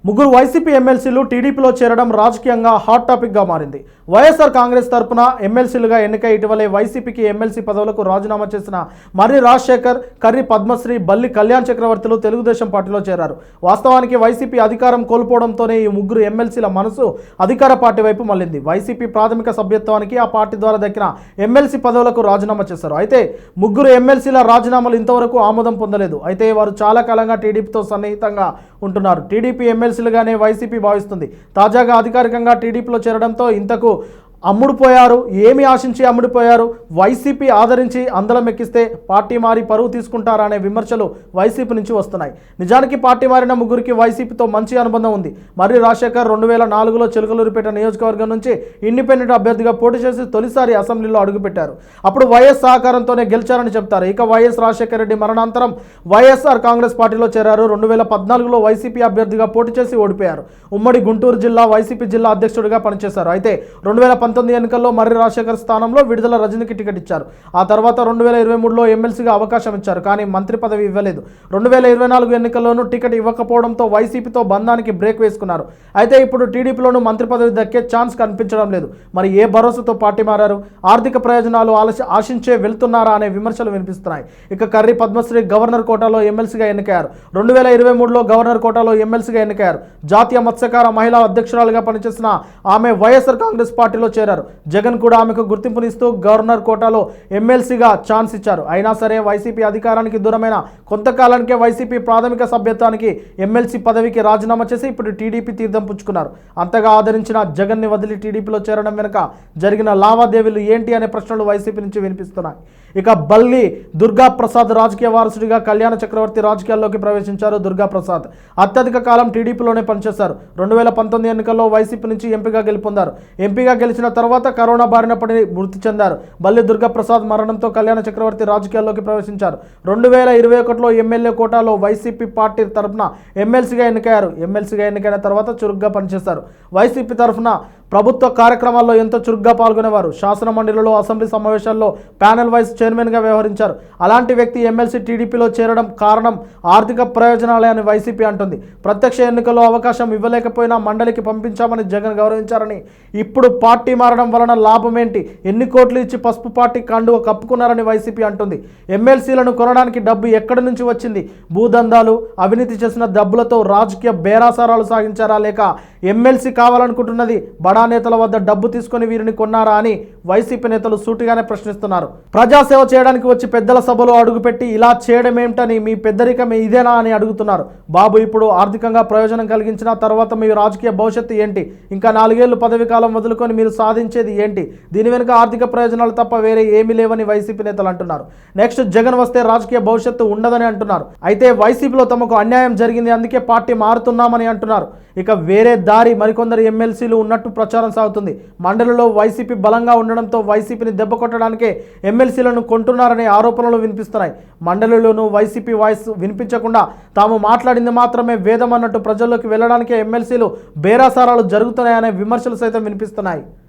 ముగ్గురు వైసీపీ ఎమ్మెల్సీలు టీడీపీలో చేరడం రాజకీయంగా హాట్ టాపిక్గా మారింది. వైఎస్ఆర్ కాంగ్రెస్ తరపున ఎమ్మెల్సీలుగా ఎన్నికై ఇటీవలే వైసీపీకి ఎమ్మెల్సీ పదవులకు రాజీనామా చేసిన మర్రి రాజశేఖర్, కర్రి పద్మశ్రీ, బల్లి కళ్యాణ్ చక్రవర్తులు తెలుగుదేశం పార్టీలో చేరారు. వాస్తవానికి వైసీపీ అధికారం కోల్పోవడంతోనే ఈ ముగ్గురు ఎమ్మెల్సీల మనసు అధికార పార్టీ వైపు మళ్లింది. వైసీపీ ప్రాథమిక సభ్యత్వానికి ఆ పార్టీ ద్వారా దక్కిన ఎమ్మెల్సీ పదవులకు రాజీనామా చేశారు. అయితే ముగ్గురు ఎమ్మెల్సీల రాజీనామాలు ఇంతవరకు ఆమోదం పొందలేదు. అయితే వారు చాలా కాలంగా టీడీపీతో సన్నిహితంగా ఉంటున్నారు. టీడీపీ ఎమ్మెల్సీలుగానే వైసీపీ భావిస్తుంది. తాజాగా అధికారికంగా టీడీపీలో చేరడంతో ఇంతకు అమ్ముడుపోయారు, ఏమి ఆశించి అమ్ముడుపోయారు, వైసీపీ ఆదరించి అందలం ఎక్కిస్తే పార్టీ మారి పరువు తీసుకుంటారా అనే విమర్శలు వైసీపీ నుంచి వస్తున్నాయి. నిజానికి పార్టీ మారిన ముగ్గురికి వైసీపీతో మంచి అనుబంధం ఉంది. మర్రి రాజశేఖర్ 2004లో చిలకలూరిపేట నియోజకవర్గం నుంచి ఇండిపెండెంట్ అభ్యర్థిగా పోటీ చేసి తొలిసారి అసెంబ్లీలో అడుగుపెట్టారు. అప్పుడు వైఎస్ సహకారంతోనే గెలిచారని చెప్తారు. ఇక వైఎస్ రాజశేఖర రెడ్డి మరణాంతరం వైఎస్ఆర్ కాంగ్రెస్ పార్టీలో చేరారు. 2014లో వైసీపీ అభ్యర్థిగా పోటీ చేసి ఓడిపోయారు. ఉమ్మడి గుంటూరు జిల్లా వైసీపీ జిల్లా అధ్యక్షుడిగా పనిచేశారు. అయితే 2019 ఎన్నికల్లో మర్రి రాజశేఖర్ స్థానంలో విడుదల రజనీకి టికెట్ ఇచ్చారు. ఆ తర్వాత 2023లో ఎమ్మెల్సీగా అవకాశం ఇచ్చారు, కానీ మంత్రి పదవి ఇవ్వలేదు. 2024 ఎన్నికల్లోనూ టికెట్ ఇవ్వకపోవడంతో వైసీపీతో బంధానికి బ్రేక్ వేసుకున్నారు. అయితే ఇప్పుడు టీడీపీలోనూ మంత్రి పదవి దక్కే ఛాన్స్ కనిపించడం లేదు. మరి ఏ భరోసాతో పార్టీ మారారు? ఆర్థిక ప్రయోజనాలు ఆశించే వెళ్తున్నారా అనే విమర్శలు వినిపిస్తున్నాయి. ఇక కర్రి పద్మశ్రీ గవర్నర్ కోటాలో ఎమ్మెల్సీగా ఎన్నికయ్యారు. 2023లో గవర్నర్ కోటాలో ఎమ్మెల్సీగా ఎన్నికయ్యారు. జాతీయ మత్స్యకార మహిళా అధ్యక్షురాలుగా పనిచేసిన ఆమె వైఎస్ఆర్ కాంగ్రెస్ పార్టీలో చేరారు. జగన్ కూడా ఆమెకు గుర్తింపునిస్తూ గవర్నర్ కోటాలో ఎమ్మెల్సీగా ఛాన్స్ ఇచ్చారు. అయినా సరే వైసీపీ అధికారానికి దూరమైన కొంతకాలానికే వైసీపీ ప్రాథమిక సభ్యత్వానికి ఎమ్మెల్సీ పదవికి రాజీనామా చేసి ఇప్పుడు టీడీపీ తీర్థం పుచ్చుకున్నారు. అంతగా ఆదరించిన జగన్ని వదిలి టీడీపీలో చేరడం వెనుక జరిగిన లావాదేవీలు ఏంటి అనే ప్రశ్నలు వైసీపీ నుంచి వినిపిస్తున్నాయి. ఇక బల్లి దుర్గాప్రసాద్ రాజకీయ వారసుడిగా కళ్యాణ చక్రవర్తి రాజకీయాల్లోకి ప్రవేశించారు. దుర్గాప్రసాద్ అత్యధిక కాలం టీడీపీలోనే పనిచేశారు. 2019 ఎన్నికల్లో వైసీపీ నుంచి ఎంపీగా గెలుపొందారు. ఎంపీగా గెలిచిన తర్వాత కరోనా బారిన పడి మృతి చెందారు. బల్లి దుర్గాప్రసాద్ మరణంతో కళ్యాణ చక్రవర్తి రాజకీయాల్లోకి ప్రవేశించారు. 2021లో ఎమ్మెల్యే కోటాలో వైసీపీ పార్టీ తరఫున ఎమ్మెల్సీగా ఎన్నికయ్యారు. ఎమ్మెల్సీగా ఎన్నికైన తర్వాత చురుగ్గా పనిచేశారు. వైసీపీ తరఫున ప్రభుత్వ కార్యక్రమాల్లో ఎంతో చురుగ్గా పాల్గొనేవారు. శాసన మండలిలో, అసెంబ్లీ సమావేశాల్లో ప్యానెల్ వైస్ చైర్మన్గా వ్యవహరించారు. అలాంటి వ్యక్తి ఎమ్మెల్సీ టీడీపీలో చేరడం కారణం ఆర్థిక ప్రయోజనాలే అని వైసీపీ అంటుంది. ప్రత్యక్ష ఎన్నికల్లో అవకాశం ఇవ్వలేకపోయినా మండలికి పంపించామని జగన్ గౌరవించారని, ఇప్పుడు పార్టీ మారడం వలన లాభం ఏంటి, ఎన్ని కోట్లు ఇచ్చి పసుపు పార్టీ కండువ కప్పుకున్నారని వైసీపీ అంటుంది. ఎమ్మెల్సీలను కొనడానికి డబ్బు ఎక్కడి నుంచి వచ్చింది? భూదందాలు, అవినీతి చేసిన డబ్బులతో రాజకీయ బేరాసారాలు సాగించారా, లేక ఎమ్మెల్సీ కావాలనుకుంటున్నది బడా నేతల వద్ద డబ్బు తీసుకొని వీరిని కొన్నారా అని వైసీపీ నేతలు సూటిగానే ప్రశ్నిస్తున్నారు. ప్రజాసేవ చేయడానికి వచ్చి పెద్దల సభలో అడుగుపెట్టి ఇలా చేయడం ఏమిటని, మీ పెద్దరికం ఇదేనా అని అడుగుతున్నారు. బాబు, ఇప్పుడు ఆర్థికంగా ప్రయోజనం కలిగించిన తర్వాత మీ రాజకీయ భవిష్యత్తు ఏంటి? ఇంకా 4 ఏళ్లు పదవి కాలం వదులుకొని మీరు సాధించేది ఏంటి? దీని వెనుక ఆర్థిక ప్రయోజనాలు తప్ప వేరే ఏమీ లేవని వైసీపీ నేతలు అంటున్నారు. నెక్స్ట్ జగన్ వస్తే రాజకీయ భవిష్యత్తు ఉండదని అంటున్నారు. అయితే వైసీపీలో తమకు అన్యాయం జరిగింది, అందుకే పార్టీ మారుతున్నామని అంటున్నారు. ఇక వేరే దారి మరికొందరు ఎమ్మెల్సీలు ఉన్నట్టు ప్రచారం సాగుతుంది. మండలిలో వైసీపీ బలంగా ఉండడంతో వైసీపీని దెబ్బ కొట్టడానికే ఎమ్మెల్సీలను కొంటున్నారనే ఆరోపణలు వినిపిస్తున్నాయి. మండలిలోనూ వైసీపీ వాయిస్ వినిపించకుండా తాము మాట్లాడింది మాత్రమే వేదం అన్నట్టు ప్రజల్లోకి వెళ్లడానికే ఎమ్మెల్సీలు బేరాసారాలు జరుగుతున్నాయనే విమర్శలు సైతం వినిపిస్తున్నాయి.